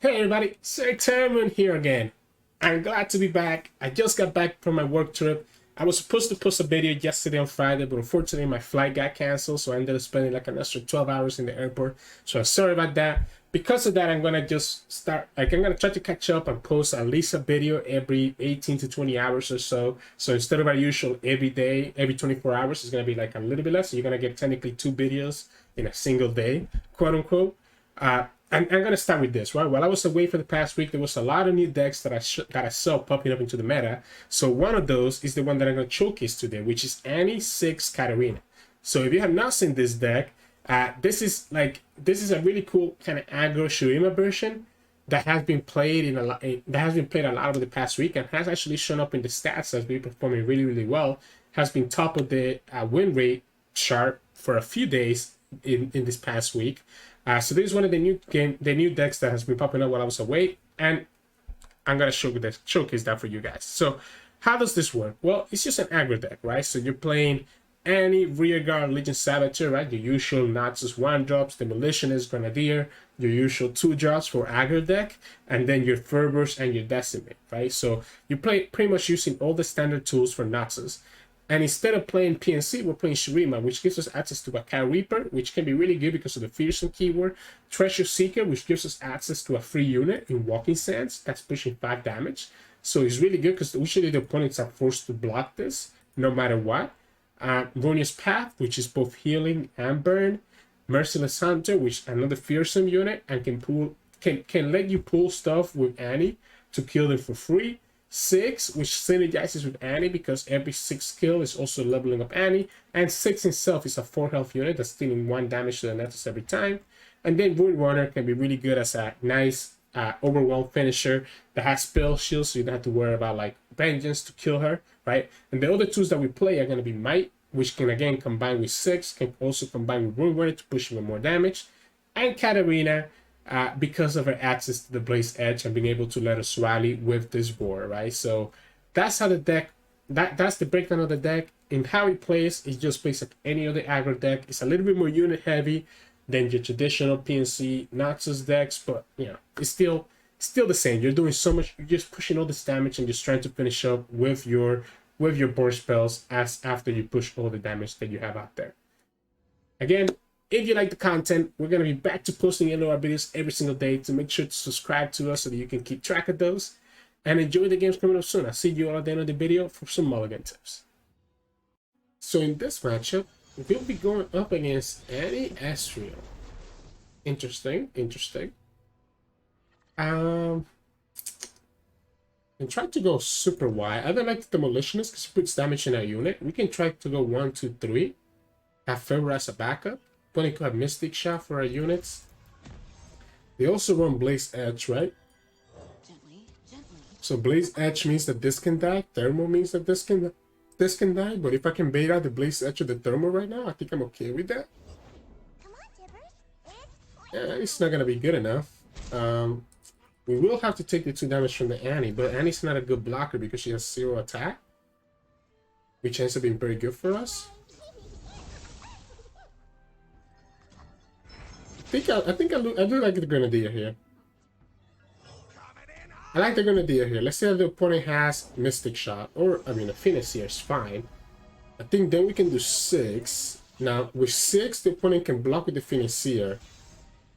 Hey everybody, Sirturmund here again. I'm glad to be back. I just got back from my work trip. I was supposed to post a video yesterday on Friday, but unfortunately my flight got canceled, so I ended up spending like an extra 12 hours in the airport. So I'm sorry about that. Because of that, I'm gonna I'm gonna try to catch up and post at least a video every 18 to 20 hours or so. So instead of our usual every day, every 24 hours, it's gonna be like a little bit less. So you're gonna get technically 2 videos in a single day, quote unquote. I'm gonna start with this, right? While I was away for the past week, there was a lot of new decks that I saw popping up into the meta. So one of those is the one that I'm gonna showcase today, which is Annie, Ziggs, Katarina. So if you have not seen this deck, this is a really cool kind of aggro Shurima version that has been played a lot over the past week and has actually shown up in the stats as been performing really well. Has been top of the win rate chart for a few days in this past week. So this is one of the new decks that has been popping up while I was away, and I'm gonna showcase that for you guys. So how does this work? Well, it's just an aggro deck, right? So you're playing Annie, Rearguard, Legion Saboteur, right? Your usual Noxus 1-drops, Demolitionist, Grenadier, your usual 2-drops for aggro deck, and then your Fervors and your Decimate, right? So you play pretty much using all the standard tools for Noxus. And instead of playing PNC, we're playing Shurima, which gives us access to a Cow Reaper, which can be really good because of the Fearsome keyword. Treasure Seeker, which gives us access to a free unit in Walking Sands. That's pushing 5 damage. So it's really good because usually the opponents are forced to block this, no matter what. Ronia's Path, which is both healing and burn. Merciless Hunter, which is another Fearsome unit, and can let you pull stuff with Annie to kill them for free. Ziggs, which synergizes with Annie because every 6 kill is also leveling up Annie, and Ziggs himself is a 4 health unit that's dealing 1 damage to the Nexus every time. And then Runner can be really good as a nice overwhelm finisher that has spell shields, so you don't have to worry about like vengeance to kill her, right? And the other tools that we play are going to be Might, which can again combine with Ziggs, can also combine with Runner to push even more damage, and Katarina, because of her access to the Blaze Edge and being able to let us rally with this war, right? So that's how the deck, that's the breakdown of the deck. And how it plays, it just plays like any other aggro deck. It's a little bit more unit heavy than your traditional PNC Noxus decks, but you know, it's still the same. You're doing so much, you're just pushing all this damage and just trying to finish up with your burst spells after you push all the damage that you have out there. Again, if you like the content, we're going to be back to posting our videos every single day, to make sure to subscribe to us so that you can keep track of those. And enjoy the games coming up soon. I'll see you all at the end of the video for some mulligan tips. So in this matchup, we'll be going up against Annie Ezreal. Interesting. And try to go super wide. I don't like the Demolitionist because it puts damage in our unit. We can try to go 1, 2, 3. Have Fervor as a backup. Opponent could have Mystic Shot for our units. They also run Blaze Edge, right? Gently. So Blaze Edge means that this can die. Thermal means that this can die. But if I can bait out the Blaze Edge or the Thermal right now, I think I'm okay with that. Yeah, it's not gonna be good enough. We will have to take the 2 damage from the Annie, but Annie's not a good blocker because she has 0 attack, which ends up being very good for us. I do like the Grenadier here. I like the Grenadier here. Let's say that the opponent has Mystic Shot, or I mean a Financier is fine. I think then we can do 6. Now with 6, the opponent can block with the Financier.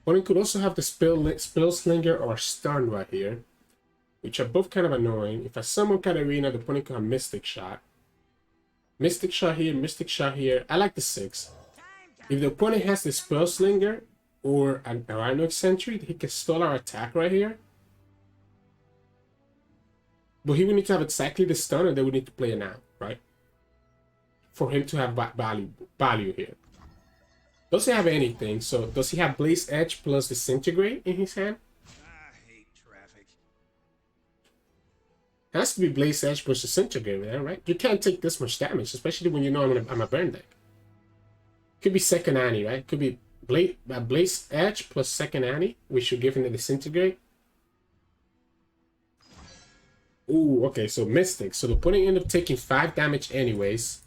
Opponent could also have the Spell Slinger or Stun right here, which are both kind of annoying. If I summon Katarina, the opponent could have Mystic Shot. Mystic Shot here, Mystic Shot here. I like the 6. If the opponent has the Spell Slinger or an Arachnoid Sentry, he can stall our attack right here. But he would need to have exactly the stun, and then we need to play it now, right? For him to have value here. Does he have anything? So does he have Blaze Edge plus Disintegrate in his hand? I hate traffic. Has to be Blaze Edge plus Disintegrate, man, right? You can't take this much damage, especially when you know I'm a burn deck. Could be second Annie, right? Could be Blaze Edge plus second Annie, which should give him the Disintegrate. Ooh, okay, so Mystic. So the opponent ended up taking 5 damage anyways.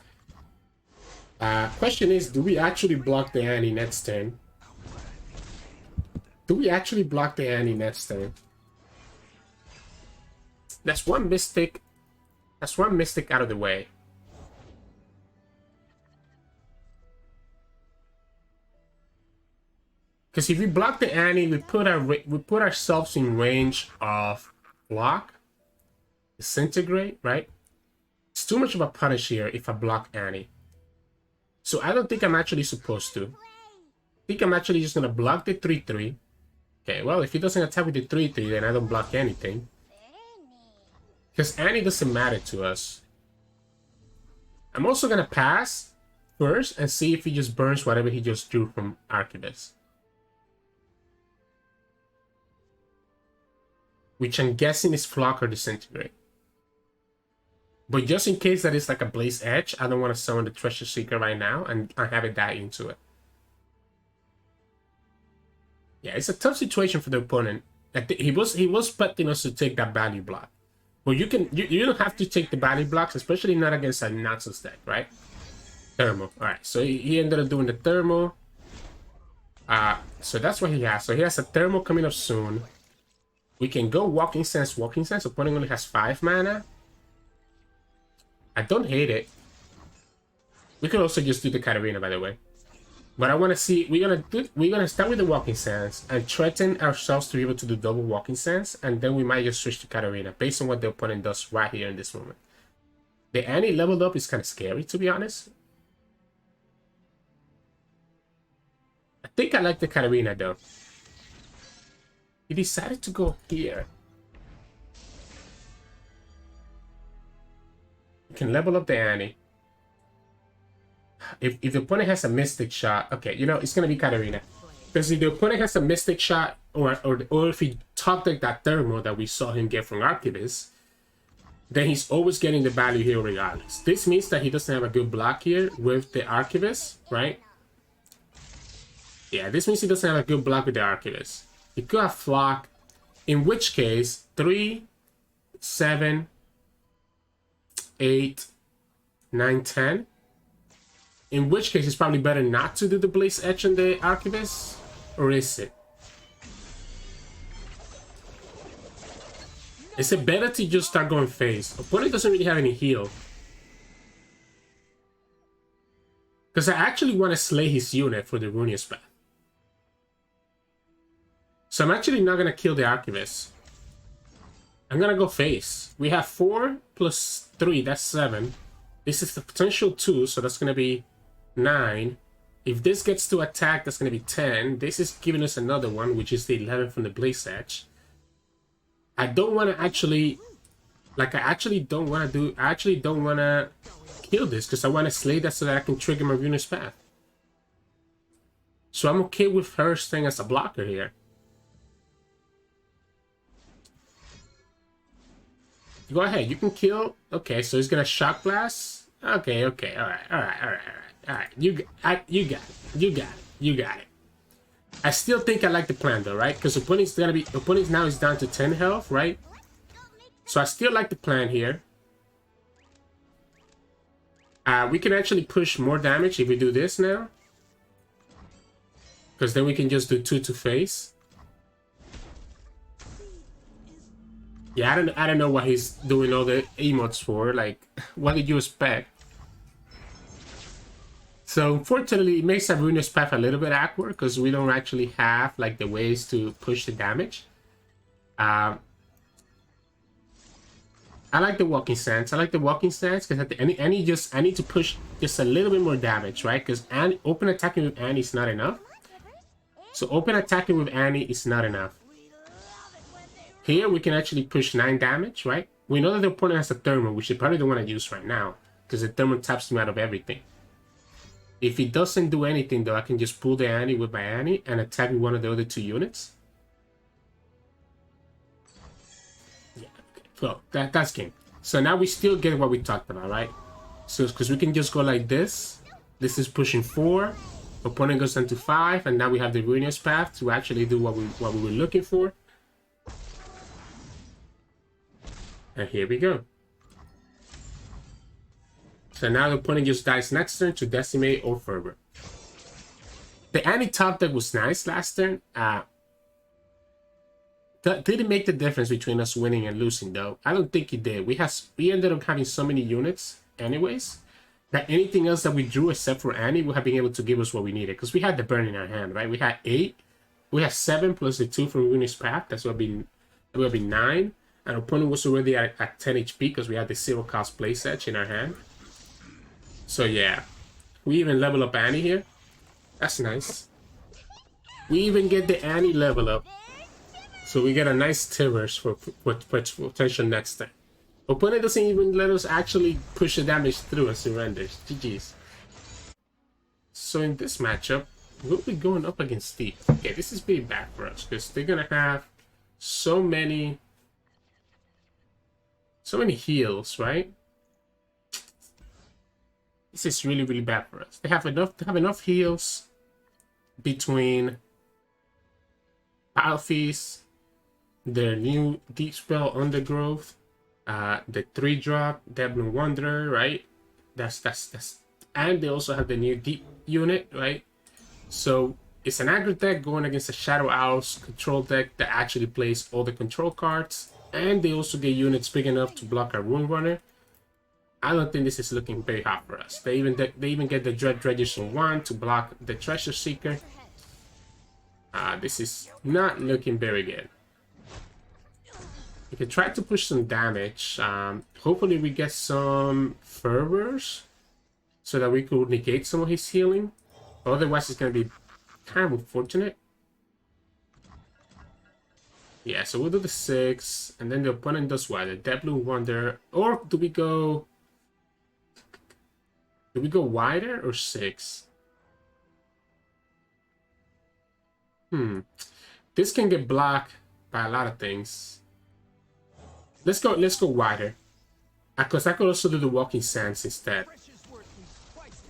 Question is, do we actually block the Annie next turn? Do we actually block the Annie next turn? That's one mystic. That's one mystic out of the way. Because if we block the Annie, we put ourselves in range of block, disintegrate, right? It's too much of a punish here if I block Annie. So I don't think I'm actually supposed to. I think I'm actually just gonna block the 3/3. Okay, well, if he doesn't attack with the 3/3, then I don't block anything. Because Annie doesn't matter to us. I'm also gonna pass first and see if he just burns whatever he just drew from Archivist. Which I'm guessing is Flock or Disintegrate. But just in case that is like a Blaze Edge, I don't want to summon the Treasure Seeker right now and I have it die into it. Yeah, it's a tough situation for the opponent. He was expecting us to take that value block. But you don't have to take the value blocks, especially not against a Noxus deck, right? Thermal. Alright, so he ended up doing the Thermal. So that's what he has. So he has a Thermal coming up soon. We can go Walking Sense. Walking Sense. Opponent only has 5 mana. I don't hate it. We could also just do the Katarina, by the way. But I want to see. We're gonna start with the Walking Sense and threaten ourselves to be able to do double Walking Sense, and then we might just switch to Katarina based on what the opponent does right here in this moment. The Annie leveled up is kind of scary, to be honest. I think I like the Katarina though. He decided to go here. You can level up the Annie. If the opponent has a Mystic Shot, okay, you know, it's going to be Katarina. Because if the opponent has a Mystic Shot, or if he top deck that Thermal that we saw him get from Archivist, then he's always getting the value here regardless. This means that he doesn't have a good block here with the Archivist, right? Yeah, this means he doesn't have a good block with the Archivist. He could have Flock, in which case 3, 7, 8, 9, 10. In which case it's probably better not to do the Blaze Edge on the Archivist, or is it? Is it better to just start going phase? Opponent doesn't really have any heal. Because I actually want to slay his unit for the Runeterra path. So I'm actually not going to kill the Archivist. I'm going to go face. We have 4 plus 3, that's 7. This is the potential 2, so that's going to be 9. If this gets to attack, that's going to be 10. This is giving us another one, which is the 11 from the Blaze Edge. I don't want to actually... Like, I actually don't want to kill this, because I want to slay that so that I can trigger my Runeterra path. So I'm okay with her staying as a blocker here. Go ahead, you can kill. Okay, so he's gonna Shock Blast. Okay, alright. You got it. I still think I like the plan though, right? Because opponent's now is down to 10 health, right? So I still like the plan here. We can actually push more damage if we do this now. Because then we can just do 2 to face. Yeah, I don't know what he's doing all the emotes for. Like, what did you expect? So unfortunately, it makes our Runeterra path a little bit awkward because we don't actually have like the ways to push the damage. I like the Walking Stance. I like the Walking Stance because I need to push just a little bit more damage, right? Because open attacking with Annie is not enough. So open attacking with Annie is not enough. Here we can actually push 9 damage, right? We know that the opponent has a Thermal, which they probably don't want to use right now, because the Thermal taps him out of everything. If he doesn't do anything though, I can just pull the Annie with my Annie and attack with one of the other 2 units. Yeah, okay. So that's game. So now we still get what we talked about, right? So because we can just go like this. This is pushing 4. Opponent goes down to 5, and now we have the Runeterra path to actually do what we were looking for. And here we go. So now the opponent just dies next turn to Decimate or Fervor. The Annie top deck was nice last turn. The That didn't make the difference between us winning and losing, though. I don't think it did. We ended up having so many units, anyways, that anything else that we drew except for Annie would have been able to give us what we needed, because we had the burn in our hand, right? We had 8, we had 7 plus the 2 from Rune's Path. That would have been 9. And our opponent was already at 10 HP because we had the 0 cost place edge in our hand. So yeah, we even level up Annie here. That's nice. We even get the Annie level up. So we get a nice Tivers for potential next time. Opponent doesn't even let us actually push the damage through and surrenders. GG's. So in this matchup, we'll be going up against Steve. Okay, this is pretty bad for us because they're gonna have so many heals, right? This is really, really bad for us. They have enough heals between Alphys, their new Deep Spell Undergrowth, the 3-drop Devlin Wanderer, right? That's and they also have the new Deep unit, right? So it's an aggro deck going against a Shadow Owls control deck that actually plays all the control cards, and they also get units big enough to block our Rune Runner. I don't think this is looking very hot for us. They even get the Dread Dredgers on 1 to block the Treasure Seeker. This is not looking very good. We can try to push some damage. Hopefully we get some Fervors so that we could negate some of his healing. Otherwise it's going to be kind of unfortunate. Yeah, so we'll do the 6, and then the opponent does what? The Devlin Wanderer. Or do we go wider or 6? This can get blocked by a lot of things. Let's go wider. Because I could also do the Walking Sands instead.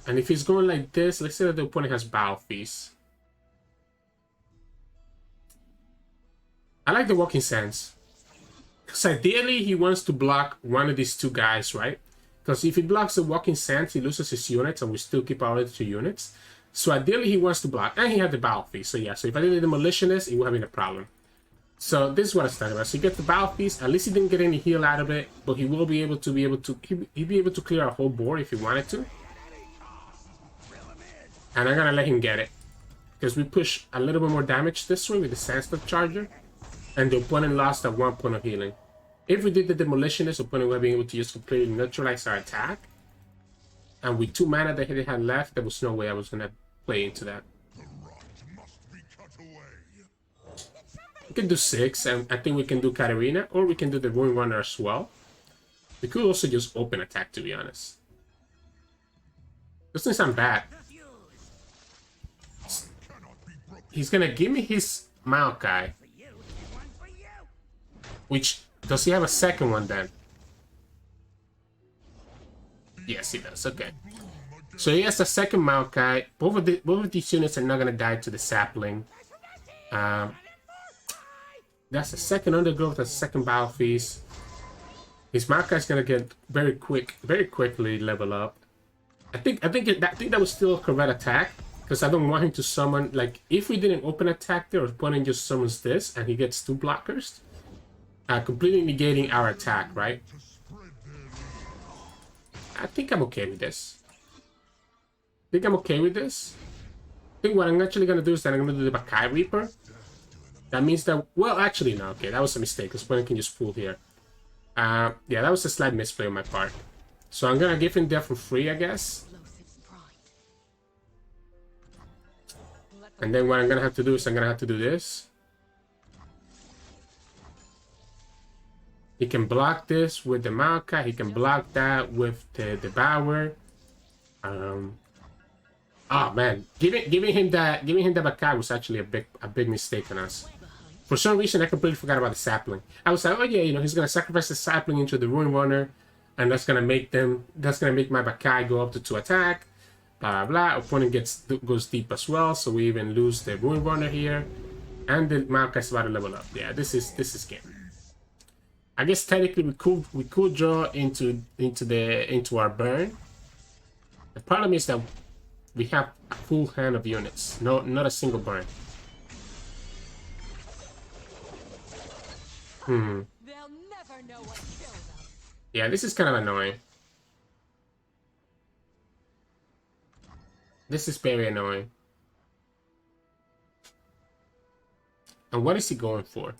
And if he's going like this, let's say that the opponent has Battle Feast. I like the Walking Sands. Because ideally he wants to block one of these 2 guys, right? Because if he blocks the Walking Sands, he loses his units and we still keep our other 2 units. So ideally he wants to block. And he had the Battle Feast. So yeah, so if I did the Demolitionist, he would have been a problem. So this is what I started about. So he gets the Battle Feast. At least he didn't get any heal out of it. But he will be able to he'd be able to clear a whole board if he wanted to. And I'm gonna let him get it. Because we push a little bit more damage this way with the Sandstone Charger. And the opponent lost at 1 point of healing. If we did the Demolitionist, the opponent would be able to just completely neutralize our attack. And with 2 mana that he had left, there was no way I was going to play into that. We can do 6, and I think we can do Katarina, or we can do the Rune Runner as well. We could also just open attack, to be honest. Doesn't sound bad. He's going to give me his Maokai. Which, does he have a second one then? Yes, he does. Okay. So he has a second Maokai. Both of these units are not going to die to the Sapling. That's the second Undergrowth. That's the second Battle Feast. His Maokai is going to get very quickly level up. I think that was still a correct attack. Because I don't want him to summon, like, if we didn't open attack there, or opponent just summons this and he gets 2 blockers. Completely negating our attack, right? I think I'm okay with this. I think what I'm actually going to do is that I'm going to do the Bakai Reaper. That means that... Well, actually, no. Okay, that was a mistake. Because opponent can just pull here. Yeah, that was a slight misplay on my part. So I'm going to give him that for free, I guess. And then what I'm going to have to do is I'm going to have to do this. He can block this with the Maokai. He can block that with the Devour. Oh man, giving him the Bakai was actually a big mistake on us. For some reason, I completely forgot about the Sapling. I was like, oh yeah, you know, he's gonna sacrifice the Sapling into the Rune Runner, and that's gonna make my Bakai go up to 2 attack. Blah blah blah. Opponent goes deep as well, so we even lose the Rune Runner here, and the Maokai's about to level up. Yeah, this is game. I guess technically we could draw into our burn. The problem is that we have a full hand of units, not a single burn. Hmm. They'll never know what killed them. Yeah, this is kind of annoying. This is very annoying. And what is he going for?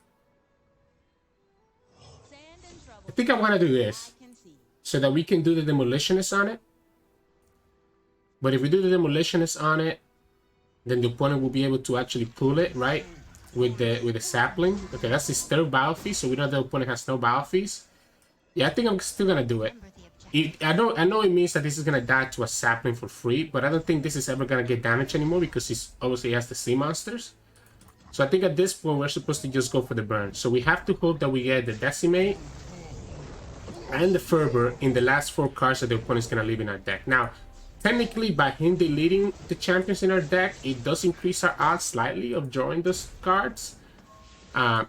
Sand and trouble. I think I want to do this I can see. so that we can do the demolitionist on it. But if we do the demolitionist on it, then the opponent will be able to actually pull it, right? With the sapling. Okay, that's his third battle phase, so we know the opponent has no battle phase. Yeah, I think I'm still gonna do it. I know it means that this is gonna die to a sapling for free, but I don't think this is ever gonna get damaged anymore because he's obviously has the sea monsters. So I think at this point we're supposed to just go for the burn. So we have to hope that we get the Decimate and the Fervor in the last 4 cards that the opponent's gonna leave in our deck. Now, technically, by him deleting the champions in our deck, it does increase our odds slightly of drawing those cards.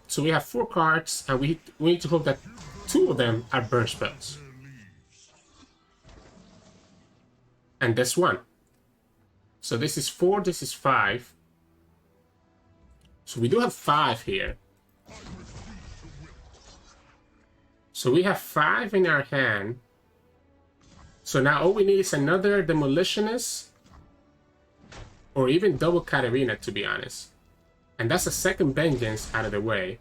So we have 4 cards, and we need to hope that 2 of them are burn spells. And this one. So this is 4, this is 5. So we do have 5 here. So we have 5 in our hand. So now all we need is another Demolitionist. Or even double Katarina, to be honest. And that's a second Vengeance out of the way.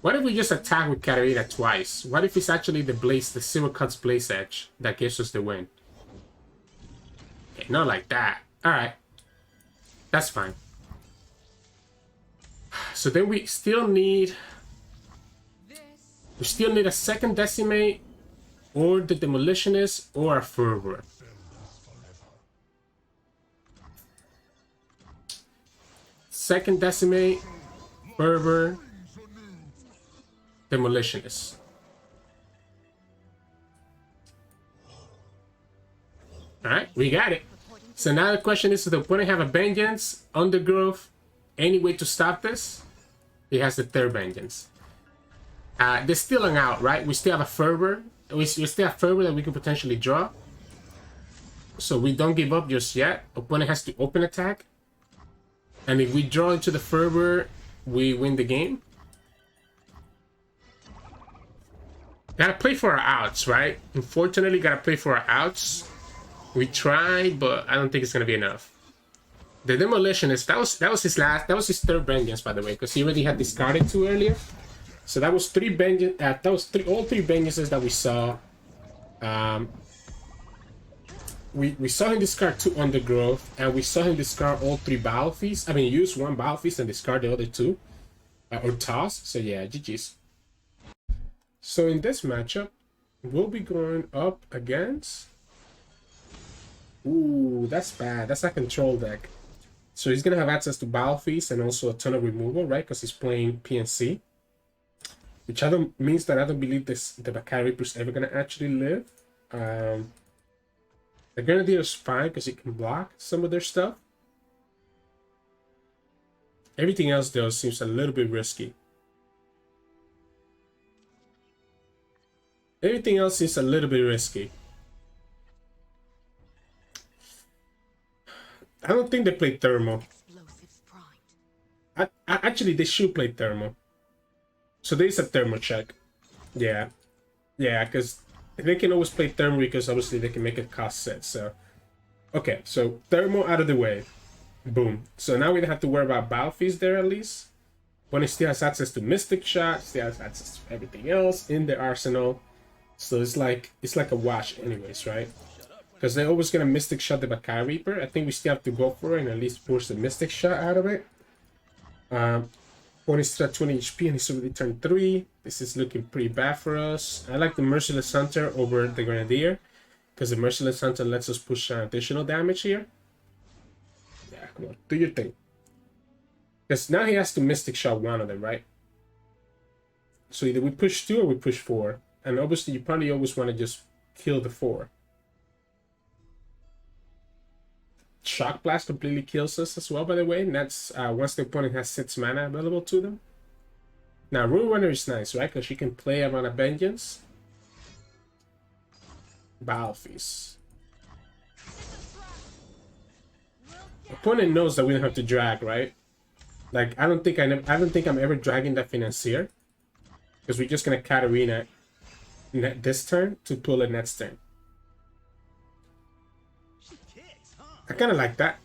What if we just attack with Katarina twice? What if it's actually the Blaze, the Silver Cuts Blaze Edge that gives us the win? Okay, not like that. Alright. That's fine. So then we still need... We still need a second Decimate, or the Demolitionist, or a Fervor. Second Decimate, Fervor, Demolitionist. Alright, we got it. So now the question is, does the opponent have a Vengeance, Undergrowth, any way to stop this? He has the third Vengeance. There's still an out, right? We still have a Fervor. We still have Fervor that we can potentially draw. So we don't give up just yet. Opponent has to open attack. And if we draw into the Fervor, we win the game. Gotta play for our outs, right? Unfortunately, gotta play for our outs. We tried, but I don't think it's gonna be enough. The Demolitionist, that was his third Vengeance, by the way, because he already had discarded 2 earlier. So that was 3 Vengeance. All 3 Vengeances that we saw. We saw him discard 2 Undergrowth, and we saw him discard all 3 Battle Feasts. I mean, use 1 Battle Feast and discard the other 2, or toss. So yeah, GG's. So in this matchup, we'll be going up against. Ooh, that's bad. That's a control deck. So he's gonna have access to Battle Feast and also a ton of removal, right? Because he's playing PNC. Which means that I don't believe the Bakari Reaper is ever gonna actually live. The Grenadier is fine because it can block some of their stuff. Everything else though seems a little bit risky. Everything else is a little bit risky. I don't think they play Thermal. Actually, they should play Thermal. So there is a Thermal check. Yeah. Yeah, because they can always play Thermal because obviously they can make a cost set. So, okay, so Thermal out of the way. Boom. So now we don't have to worry about Battle Feast there at least. When it still has access to Mystic Shot, still has access to everything else in the arsenal. So it's like a wash anyways, right? Because they're always gonna Mystic Shot the Bakari Reaper. I think we still have to go for it and at least force the Mystic Shot out of it. Opponent's still at 20 HP and he's already turned 3. This is looking pretty bad for us. I like the Merciless Hunter over the Grenadier, because the Merciless Hunter lets us push additional damage here. Yeah, come on, do your thing. Because now he has to Mystic Shot 1 of them, right? So either we push 2 or we push 4. And obviously you probably always want to just kill the 4. Shock Blast completely kills us as well, by the way. And that's once the opponent has 6 mana available to them. Now, Rune Runner is nice, right? Because she can play around a Vengeance. Battle Feast. Opponent knows that we don't have to drag, right? Like, I don't think I'm ever dragging that Financier. Because we're just gonna Katarina this turn to pull it next turn. She kicks, huh? I kinda like that.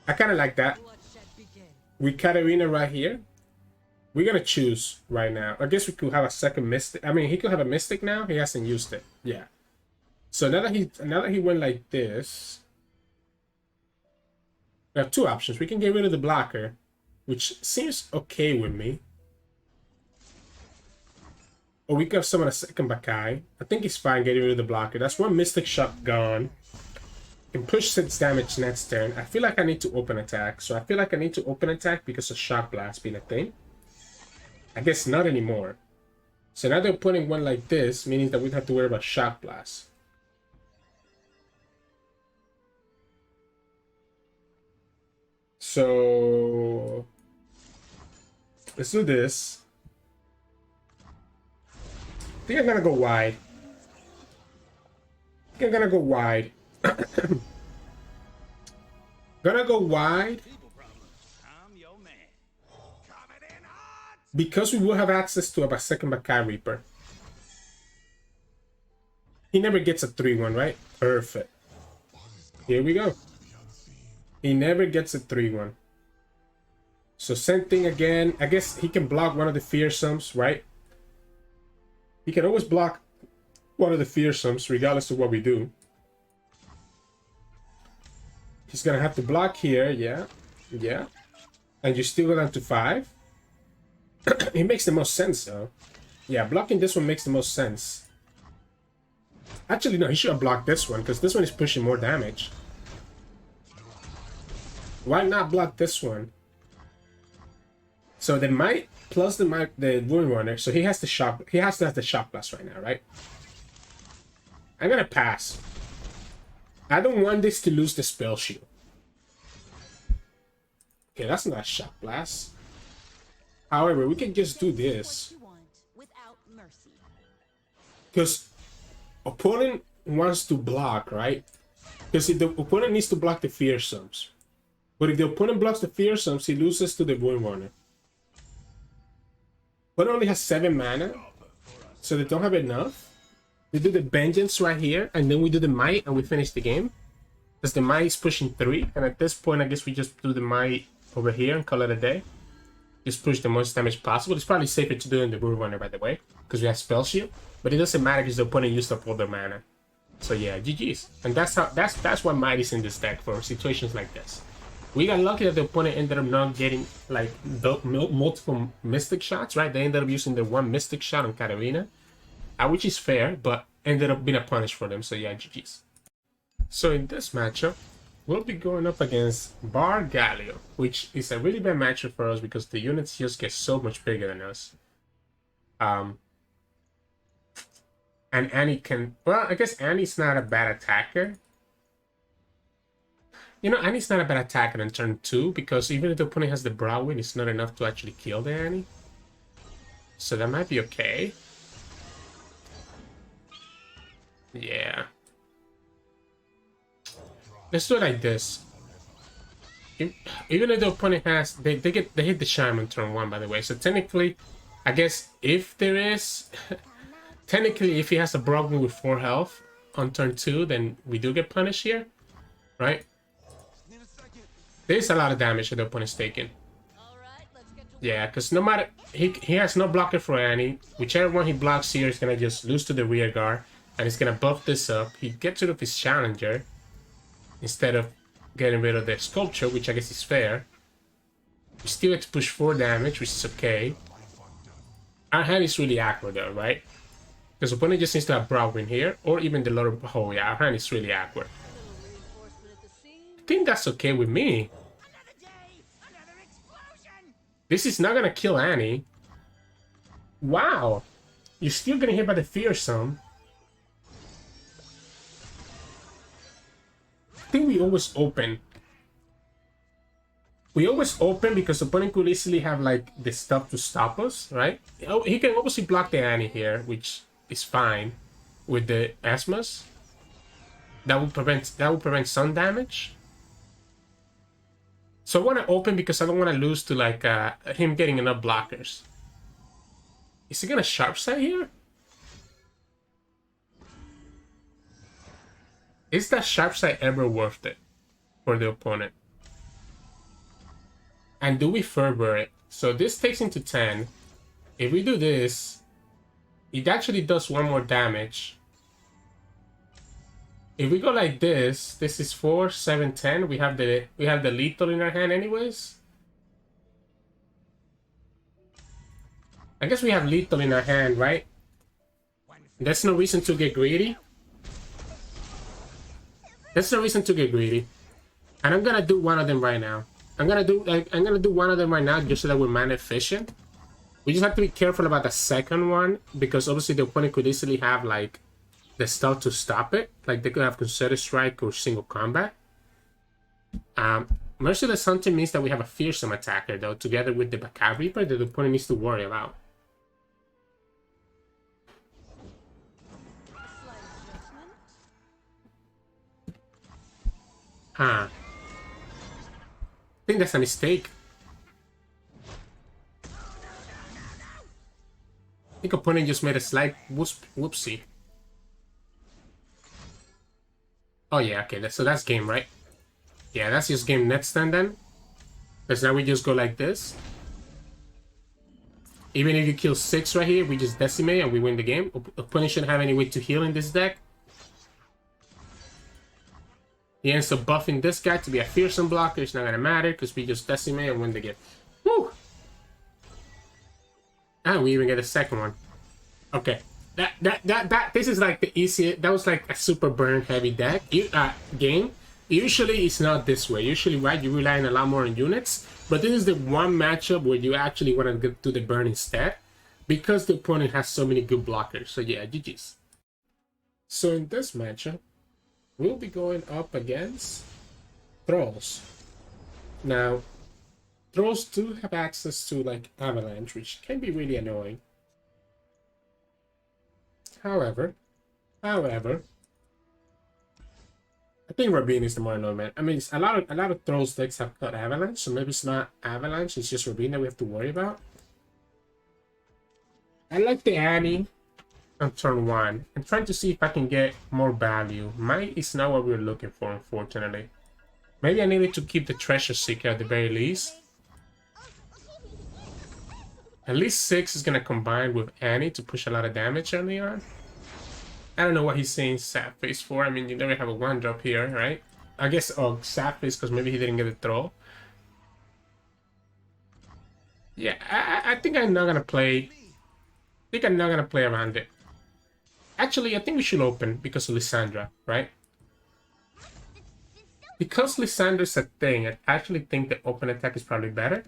I kinda like that. Bloodshed begin. We Katarina right here. We're gonna choose right now. I guess we could have a second Mystic. I mean, he could have a Mystic now. He hasn't used it. Yeah. So now that he went like this, we have two options. We can get rid of the blocker, which seems okay with me. Or we could summon a second Bakai. I think it's fine getting rid of the blocker. That's one Mystic Shot gone. Can push 6 damage next turn. I feel like I need to open attack. So I feel like I need to open attack because of Shock Blast being a thing. I guess not anymore. So now they're putting one like this, meaning that we don't have to worry about Shock Blast. So let's do this. I think I'm gonna go wide. I think I'm gonna go wide. Gonna go wide People problem. I'm your man. Coming in hot. because we will have access to a second Bakai Reaper. He never gets a 3-1, right? Perfect. Here we go. He never gets a 3-1. So same thing again. I guess he can block one of the fearsomes, right? He can always block one of the fearsomes regardless of what we do. He's gonna have to block here, yeah. Yeah. And you still go down to 5. It makes the most sense though. Yeah, blocking this one makes the most sense. Actually, no, he should have blocked this one because this one is pushing more damage. Why not block this one? So the might plus the Wound Runner, so he has to have the Shock Blast right now, right? I'm gonna pass. I don't want this to lose the spell shield. Okay, that's not a Shock Blast. However, we can just do this. What you want without mercy. Because opponent wants to block, right? Because if the opponent needs to block the fearsomes. But if the opponent blocks the fearsomes, he loses to the Wound Runner. Opponent only has 7 mana, so they don't have enough. We do the Vengeance right here, and then we do the Might, and we finish the game. Because the Might is pushing 3, and at this point, I guess we just do the Might over here and call it a day. Just push the most damage possible. It's probably safer to do it in the Wound Runner, by the way, because we have Spell Shield. But it doesn't matter because the opponent used up all their mana. So yeah, GG's. And that's why Might is in this deck for situations like this. We got lucky that the opponent ended up not getting like multiple Mystic shots, right? They ended up using the one Mystic shot on Katarina, which is fair, but ended up being a punish for them. So yeah, GG's. So in this matchup, we'll be going up against Bard Galio, which is a really bad matchup for us because the units just get so much bigger than us. And Annie can... Well, I guess Annie's not a bad attacker. You know, Annie's not a bad attacker on turn 2 because even if the opponent has the Browwind, it's not enough to actually kill the Annie. So that might be okay. Yeah. Let's do it like this. Even if the opponent has... They hit the Shime on turn 1, by the way. So technically, I guess if there is... Technically, if he has a Browwind with 4 health on turn 2, then we do get punished here. Right? There's a lot of damage that the opponent's taking. Yeah, because no matter... He has no blocker for Annie. Whichever one he blocks here is going to just lose to the rear guard. And he's going to buff this up. He gets rid of his Challenger. Instead of getting rid of the Sculpture, which I guess is fair. We still get to push 4 damage, which is okay. Our hand is really awkward though, right? Because the opponent just needs to have Browwind here. Or even the lower... Oh yeah, our hand is really awkward. I think that's okay with me. This is not gonna kill Annie. Wow. You're still gonna hit by the Fearsome. I think we always open. We always open because the opponent could easily have like the stuff to stop us, right? He can obviously block the Annie here, which is fine with the Asmus. That would prevent some damage. So I want to open because I don't want to lose to like him getting enough blockers. Is he gonna sharp side here? Is that sharp side ever worth it for the opponent? And do we fervor it? So this takes into 10. If we do this, it actually does 1 more damage. If we go like this is 4, 7, 10. We have the lethal in our hand anyways. I guess we have lethal in our hand, right? There's no reason to get greedy. There's no reason to get greedy. And I'm gonna do one of them right now. I'm gonna do one of them right now just so that we're mana efficient. We just have to be careful about the second one because obviously the opponent could easily have like the stuff to stop it. Like they could have concerted strike or single combat. Merciless Hunter means that we have a fearsome attacker though, together with the Baccav Reaper that the opponent needs to worry about. Huh. I think that's a mistake. I think opponent just made a slight whoopsie. Oh yeah, okay, so that's game, right? Yeah, that's just game next turn then. Because now we just go like this. Even if you kill 6 right here, we just decimate and we win the game. Opponent shouldn't have any way to heal in this deck. He ends up buffing this guy to be a fearsome blocker. It's not gonna matter because we just decimate and win the game. Woo! And we even get a second one. Okay. This is like the easiest. That was like a super burn heavy deck. Game. Usually it's not this way. Usually, right, you're relying a lot more on units. But this is the one matchup where you actually want to do the burn instead. Because the opponent has so many good blockers. So yeah, GG's. So in this matchup, we'll be going up against Thralls. Now, Thralls do have access to like Avalanche, which can be really annoying. However, I think Rabin is the more annoying man. I mean, a lot of Thralls decks have got Avalanche, so maybe it's not Avalanche, it's just Rabin that we have to worry about. I like the Annie on turn 1. I'm trying to see if I can get more value. Might is not what we're looking for, unfortunately. Maybe I needed to keep the Treasure Seeker at the very least. At least 6 is going to combine with Annie to push a lot of damage early on. I don't know what he's saying Sad Face for. I mean, you never have a 1-drop here, right? I guess, oh, Sad Face because maybe he didn't get a throw. Yeah, I think I'm not going to play... around it. Actually, I think we should open because of Lissandra, right? Because Lissandra's a thing, I actually think the open attack is probably better.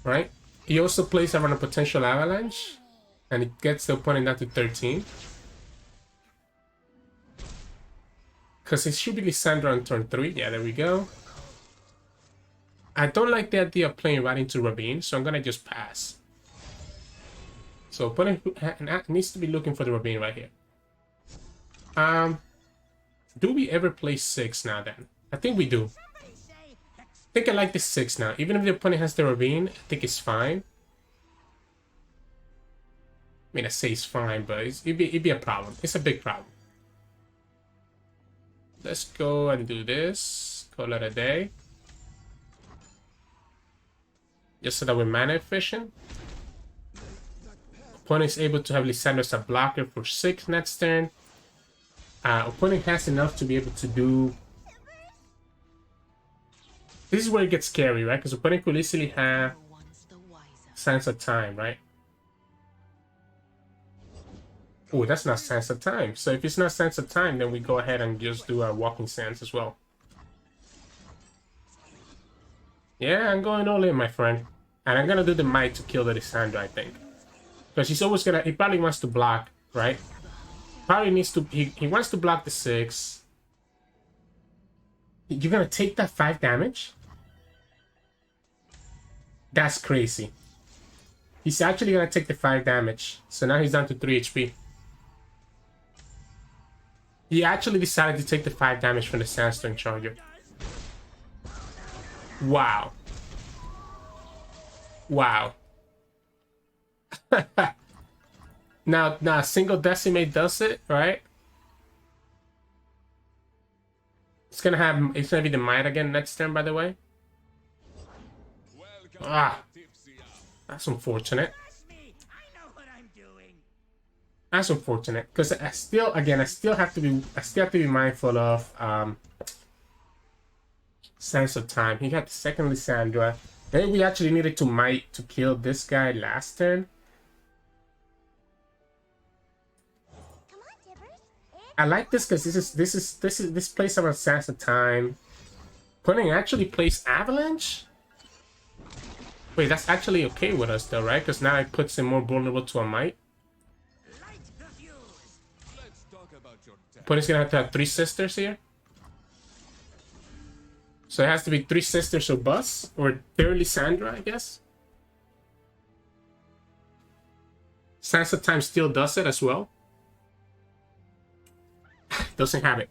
Right? He also plays around a potential avalanche. And it gets the opponent down to 13. Because it should be Lissandra on turn 3. Yeah, there we go. I don't like the idea of playing right into Rabin, so I'm going to just pass. So opponent needs to be looking for the Rabin right here. Do we ever play 6 now then? I think we do. I think I like the 6 now. Even if the opponent has the Rabin, I think it's fine. I mean, I say it's fine, but it'd be a problem. It's a big problem. Let's go and do this. Call it a day. Just so that we're mana efficient. Opponent is able to have Lissandra as a blocker for 6 next turn. Opponent has enough to be able to do... This is where it gets scary, right? Because opponent could easily have Sands of Time, right? Oh, that's not Sands of Time. So if it's not Sands of Time, then we go ahead and just do our Walking Sands as well. Yeah, I'm going all in, my friend. And I'm gonna do the Might to kill the Lissandra, I think. Because he's always gonna... He probably wants to block, right? Probably needs to... He wants to block the 6. You're gonna take that 5 damage? That's crazy. He's actually gonna take the 5 damage. So now he's down to 3 HP. He actually decided to take the 5 damage from the Sandstorm Charger. Wow. Wow. Now single decimate does it, right? It's gonna be the might again next turn, by the way. Ah, that's unfortunate. Trust me, I know what I'm doing. That's unfortunate because I still have to be mindful of sense of time. He had the second Lissandra. Maybe we actually needed to might to kill this guy last turn. Come on, Tibbers. I like this because this plays some sense of time. Putting actually plays Avalanche. Wait, that's actually okay with us though, right? Because now it puts him more vulnerable to a might. Light the fuse. Let's talk about your But he's gonna have 3 sisters here. So it has to be 3 sisters or bus, or 3 Lissandra, I guess. Sense of Time still does it as well. Doesn't have it.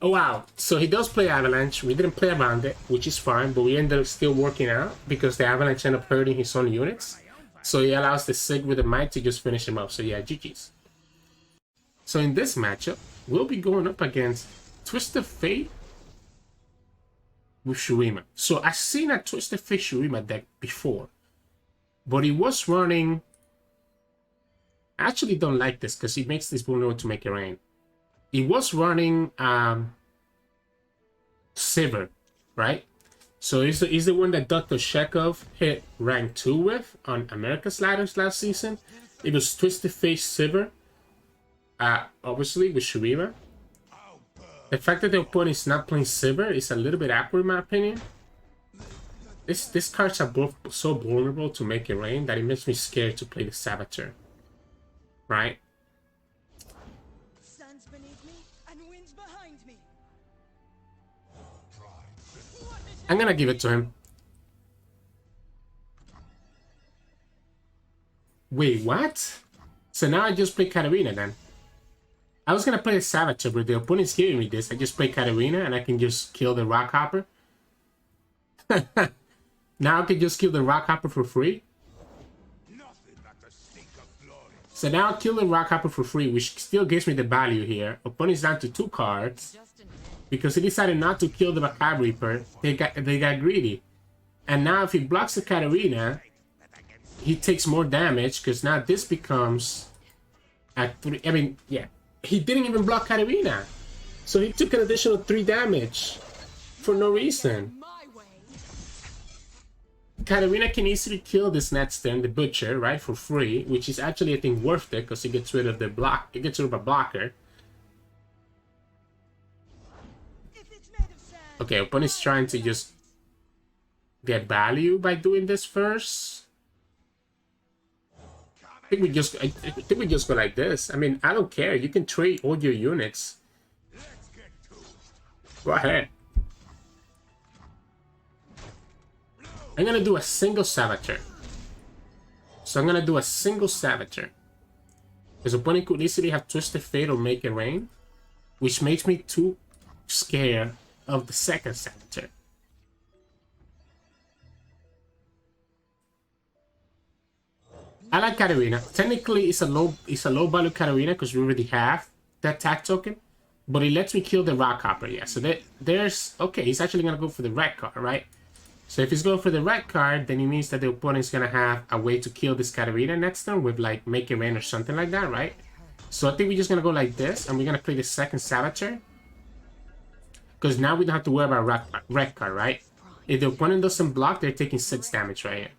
Oh wow, so he does play Avalanche. We didn't play around it, which is fine, but we ended up still working out because the Avalanche ended up hurting his own units. So he allows the Sig with the Might to just finish him up. So yeah, GG's. So in this matchup, we'll be going up against Twisted Fate with Shurima. So I've seen a Twisted Fate Shurima deck before, but he was running... I actually don't like this because he makes this vulnerable to make it rain. He was running Sivir, right? So he's the one that Dr. Shekov hit rank 2 with on America's Ladders last season. It was Twisted Face Sivir, obviously with Shurima. The fact that the opponent is not playing Sivir is a little bit awkward in my opinion. These cards are both so vulnerable to make it rain that it makes me scared to play the Saboteur, right? Sun's beneath me and winds behind me. I'm gonna give it to him. Wait, what? So now I just play Katarina then. I was gonna play the Saboteur, but the opponent's giving me this. I just play Katarina and I can just kill the Rockhopper. Now I can just kill the Rockhopper for free. So now I'll kill the Rockhopper for free, which still gives me the value here. Opponent's down to 2 cards. Because he decided not to kill the Macabre Reaper, they got greedy. And now if he blocks the Katarina, he takes more damage, because now this becomes at 3. I mean, yeah. He didn't even block Katarina. So he took an additional 3 damage for no reason. Katarina can easily kill this next turn, the Butcher, right, for free, which is actually, I think, worth it, because it gets rid of the block. It gets rid of a blocker. Okay, opponent's trying to just get value by doing this first. I think we just go like this. I mean, I don't care. You can trade all your units. Go ahead. I'm gonna do a single Saboteur. So I'm gonna do a single Saboteur. Because opponent could easily have Twisted Fate or Make It Rain, which makes me too scared of the second Saboteur. I like Katarina. Technically, it's a low value Katarina because we already have that tag token, but it lets me kill the Rockhopper. Yeah, so there's okay. He's actually gonna go for the red card, right? So if he's going for the red card, then it means that the opponent's gonna have a way to kill this Katarina next turn with like Make It Rain or something like that, right? So I think we're just gonna go like this, and we're gonna play the second Saboteur. Because now we don't have to worry about red card, right? If the opponent doesn't block, they're taking 6 damage right here.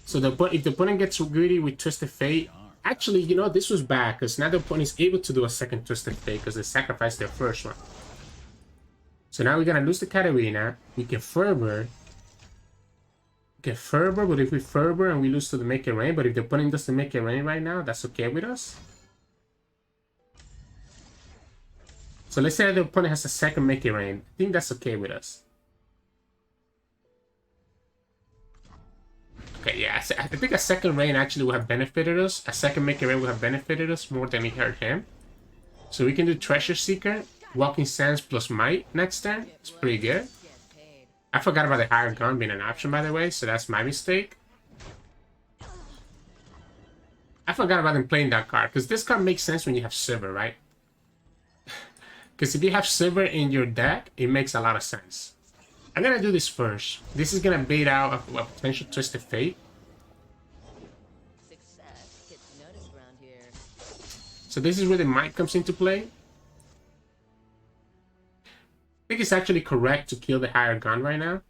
So if the opponent gets greedy with Twisted Fate, actually, you know, this was bad, because now the opponent is able to do a second Twisted Fate, because they sacrificed their first one. So now we're gonna lose the Katarina. We can Fervor. But if we Fervor and we lose to the Make It Rain, but if the opponent doesn't Make It Rain right now, that's okay with us. So let's say the opponent has a second Make It Rain. I think that's okay with us. Okay, yeah, I think a second Rain actually would have benefited us. A second Make It Rain would have benefited us more than it hurt him. So we can do Treasure Seeker, Walking Sands plus Might next turn. It's pretty good. I forgot about the higher gun being an option, by the way, so that's my mistake. I forgot about him playing that card, because this card makes sense when you have silver, right? Because if you have silver in your deck, it makes a lot of sense. I'm gonna do this first. This is gonna bait out a potential Twisted Fate. Success gets noticed around here. So this is where the might comes into play. I think it's actually correct to kill the higher gun right now.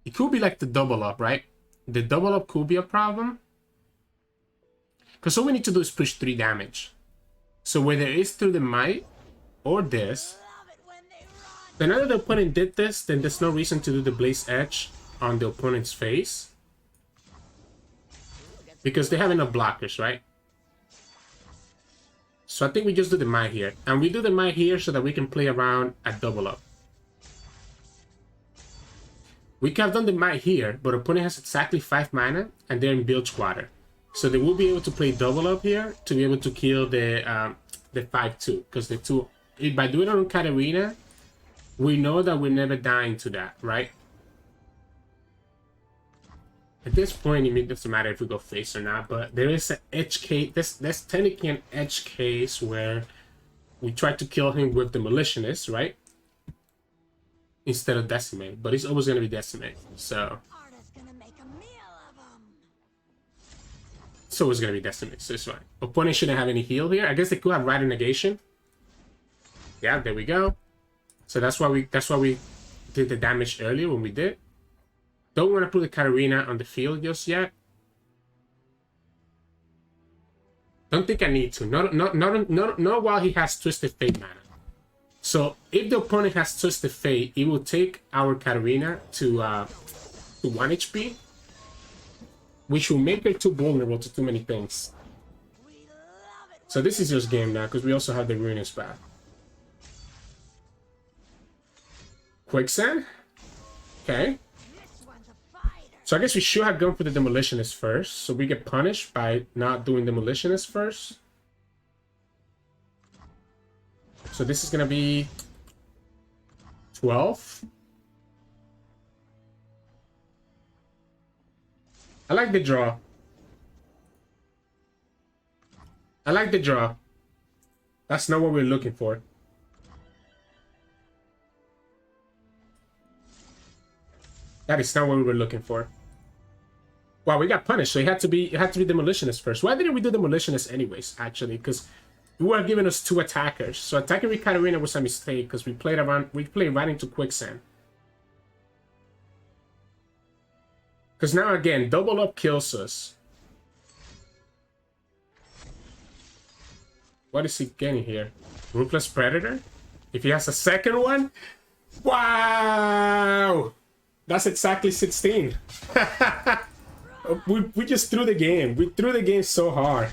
It could be like the double up, right? The double up could be a problem. Because all we need to do is push 3 damage. So whether it's through the might or this, then now that the opponent did this, then there's no reason to do the Blaze Edge on the opponent's face. Because they have enough blockers, right? So I think we just do the might here. And we do the might here so that we can play around a double up. We could have done the might here, but opponent has exactly 5 mana and they're in Bilge Water. So they will be able to play double up here to be able to kill the 5-2. Because the 2, by doing it on Katarina, we know that we're never dying to that, right? At this point, it doesn't matter if we go face or not, but there is an edge case. There's technically an edge case where we try to kill him with the Demolitionist, right? Instead of Decimate, but it's always going to be Decimate, so... It's always going to be Decimate, so it's fine. Opponent shouldn't have any heal here. I guess they could have Rider Negation. Yeah, there we go. So that's why we did the damage earlier when we did. Don't want to put the Katarina on the field just yet. Don't think I need to. Not while he has Twisted Fate mana. So if the opponent has Twisted Fate, it will take our Katarina to 1 HP, which will make her too vulnerable to too many things. So this is just game now, because we also have the Ruinous Path. Quicksand? Okay. So I guess we should have gone for the Demolitionist first, so we get punished by not doing Demolitionist first. So this is gonna be 12. I like the draw. I like the draw. That's not what we're looking for. That is not what we were looking for. Wow, we got punished, so it had to be Demolitionist first. Why didn't we do Demolitionist anyways, actually? Because you were giving us 2 attackers. So attacking with Katarina was a mistake because we played right into Quicksand. Because now again, double up kills us. What is he getting here? Ruthless Predator? If he has a second one? Wow! That's exactly 16. we just threw the game. We threw the game so hard.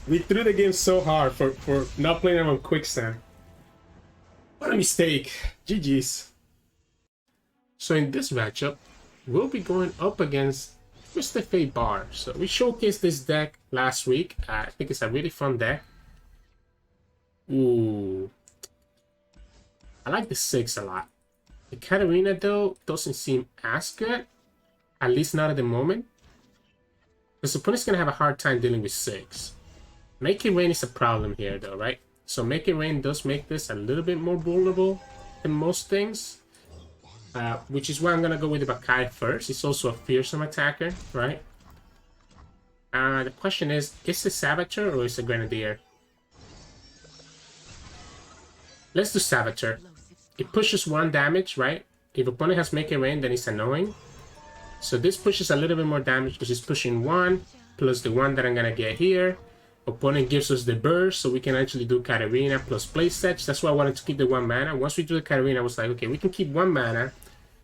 We threw the game so hard for not playing him on Quicksand. What a mistake. GG's. So in this matchup, we'll be going up against Twisted Fate Bard. So we showcased this deck last week. I think it's a really fun deck. Ooh. I like the 6 a lot. The Katarina, though, doesn't seem as good. At least not at the moment. The opponent's going to have a hard time dealing with 6. Make It Rain is a problem here, though, right? So Make It Rain does make this a little bit more vulnerable than most things. Which is why I'm going to go with the Bakai first. It's also a fearsome attacker, right? The question is it Saboteur or is it Grenadier? Let's do Saboteur. It pushes 1 damage, right? If opponent has Make It Rain, then it's annoying. So this pushes a little bit more damage because it's pushing 1 plus the 1 that I'm gonna get here. Opponent gives us the burst, so we can actually do Katarina plus Blaze Edge. That's why I wanted to keep the 1 mana. Once we do the Katarina, I was like, okay, we can keep 1 mana.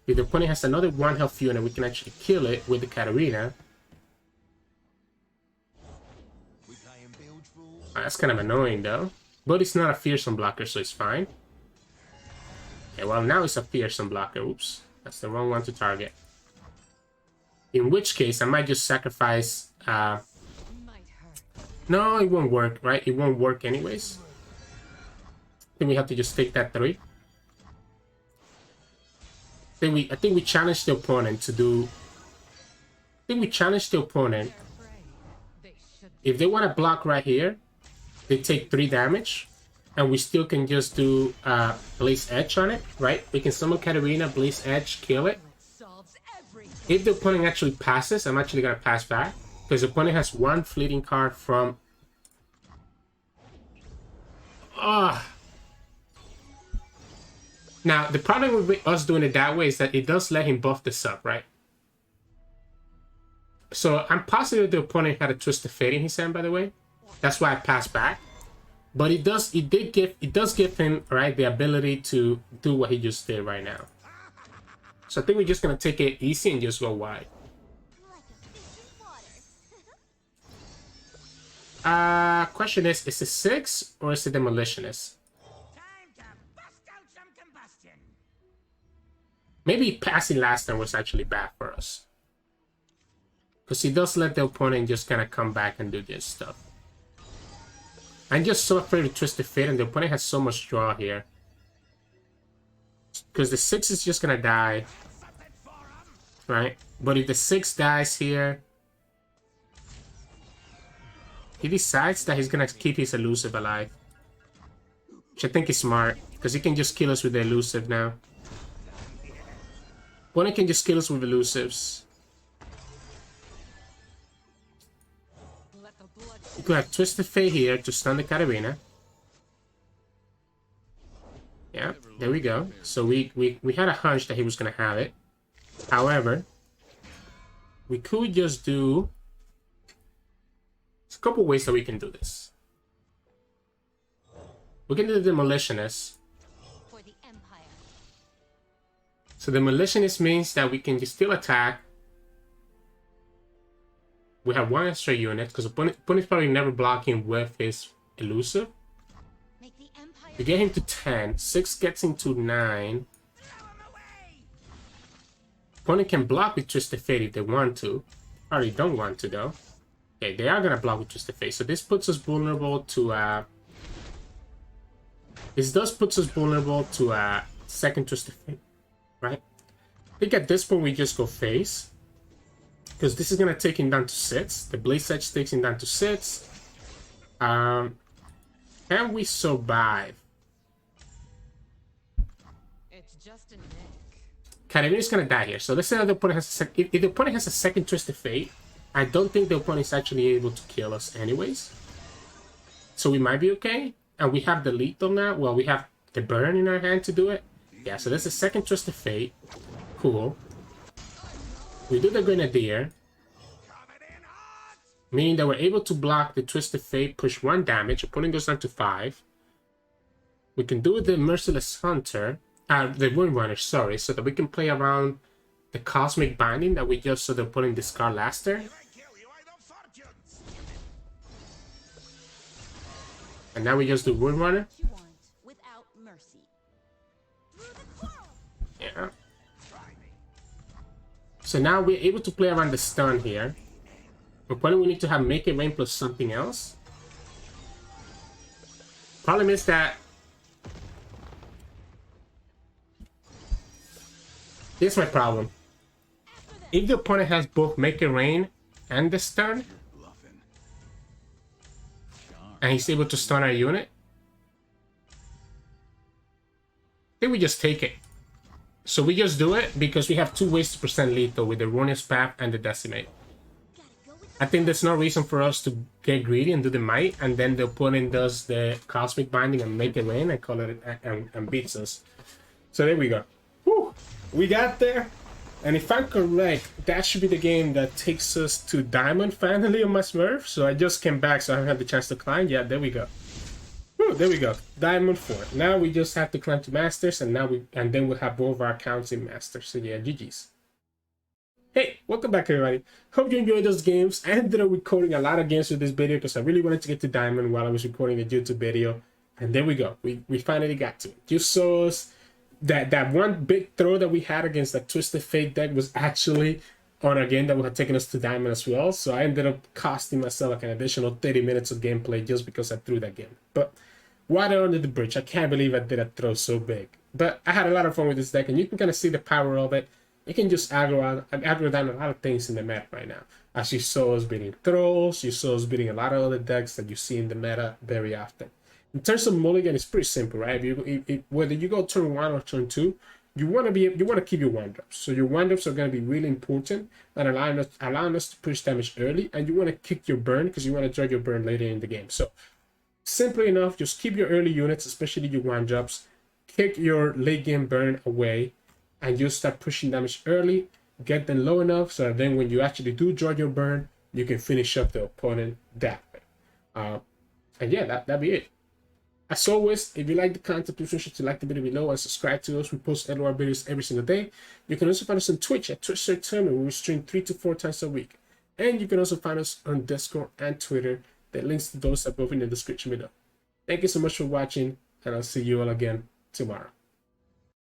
If the opponent has another 1 health unit, we can actually kill it with the Katarina. That's kind of annoying though. But it's not a fearsome blocker, so it's fine. Okay, well now it's a fearsome blocker. Oops, that's the wrong one to target. In which case, I might just sacrifice... No, it won't work, right? It won't work anyways. think we have to just take that 3. I think we challenged the opponent to do... I think we challenged the opponent. If they want to block right here, they take 3 damage. And we still can just do Blaze Edge on it, right? We can summon Katarina, Blaze Edge, kill it. If the opponent actually passes, I'm actually going to pass back. Because the opponent has 1 fleeting card from... Now, the problem with us doing it that way is that it does let him buff the sub, right? So, I'm positive the opponent had a Twisted Fate in his hand, by the way. That's why I passed back. But it does give him, right, the ability to do what he just did right now. So I think we're just going to take it easy and just go wide. Question is it 6 or is it Demolitionist? Time to bust out some combustion. Maybe passing last turn was actually bad for us. Because he does let the opponent just kind of come back and do this stuff. I'm just so afraid to Twisted Fate, and the opponent has so much draw here. Because the 6 is just going to die. Right? But if the 6 dies here, he decides that he's going to keep his elusive alive. Which I think is smart. Because he can just kill us with the elusive now. Opponent can just kill us with elusives. You could have Twisted Fate here to stun the Katarina. Yeah, there we go. So we had a hunch that he was going to have it. However, we could just do... There's a couple ways that we can do this. We can do the Demolitionist. For the Empire. So Demolitionist means that we can just still attack. We have 1 extra unit, because opponent's probably never blocking with his elusive. Make the Empire. We get him to 10. 6 gets him to 9. Opponent can block with Twisted Fate if they want to. Probably don't want to, though. Okay, they are going to block with Twisted Fate. So this puts us vulnerable to... This does puts us vulnerable to second Twisted Fate. Right? I think at this point we just go face. Because this is going to take him down to 6. The Blaze Edge takes him down to 6. Can we survive? It's just a nick. Katarina is going to die here. So let's say that the opponent has a if the opponent has a second Twisted Fate, I don't think the opponent is actually able to kill us anyways. So we might be okay. And we have the lethal now. Well, we have the burn in our hand to do it. Yeah, so that's a second Twisted Fate. Cool. We do the Grenadier, meaning that we're able to block the Twisted Fate, push 1 damage, opponent goes down to 5. We can do the Merciless Hunter, the Windrunner, sorry, so that we can play around the Cosmic Binding that we just saw the opponent discard last turn. And now we just do Windrunner. You want without mercy. Yeah. So now we're able to play around the stun here. Opponent, we need to have Make It Rain plus something else. Problem is that... Here's my problem. If the opponent has both Make It Rain and the stun, and he's able to stun our unit, then we just take it. So we just do it because we have 2 ways to present lethal with the Runeterra's Path and the Decimate. I think there's no reason for us to get greedy and do the Might, and then the opponent does the Cosmic Binding and Make It Rain and call it and beats us. So there we go. Whew. We got there. And if I'm correct, that should be the game that takes us to Diamond finally on my Smurf. So I just came back, so I haven't had the chance to climb. Yeah, there we go. Whew, there we go. Diamond 4. Now we just have to climb to Masters, and then we'll have both our accounts in Masters. So yeah, GG's. Hey, welcome back everybody. Hope you enjoyed those games. I ended up recording a lot of games with this video because I really wanted to get to Diamond while I was recording the YouTube video. And there we go. We finally got to it. You saw us. That one big throw that we had against that Twisted Fate deck was actually on a game that would have taken us to Diamond as well. So I ended up costing myself like an additional 30 minutes of gameplay just because I threw that game. But Water under the bridge. I can't believe I did a throw so big. But I had a lot of fun with this deck, and you can kind of see the power of it. You can just aggro down a lot of things in the meta right now. As you saw us beating Thralls, you saw us beating a lot of other decks that you see in the meta very often. In terms of mulligan, it's pretty simple, right? Whether you go turn 1 or turn 2, you want to keep your 1-drops. So your 1-drops are going to be really important and allowing us to push damage early, and you want to kick your burn because you want to draw your burn later in the game. So simply enough, just keep your early units, especially your 1-drops, kick your late game burn away, and you start pushing damage early, get them low enough so that then when you actually do draw your burn, you can finish up the opponent that way. And yeah, that'd be it. As always, if you like the content, please make sure to like the video below and subscribe to us. We post LOR videos every single day. You can also find us on Twitch at Twitch Sirturmund, where we stream 3 to 4 times a week. And you can also find us on Discord and Twitter. The links to those are both in the description below. Thank you so much for watching, and I'll see you all again tomorrow.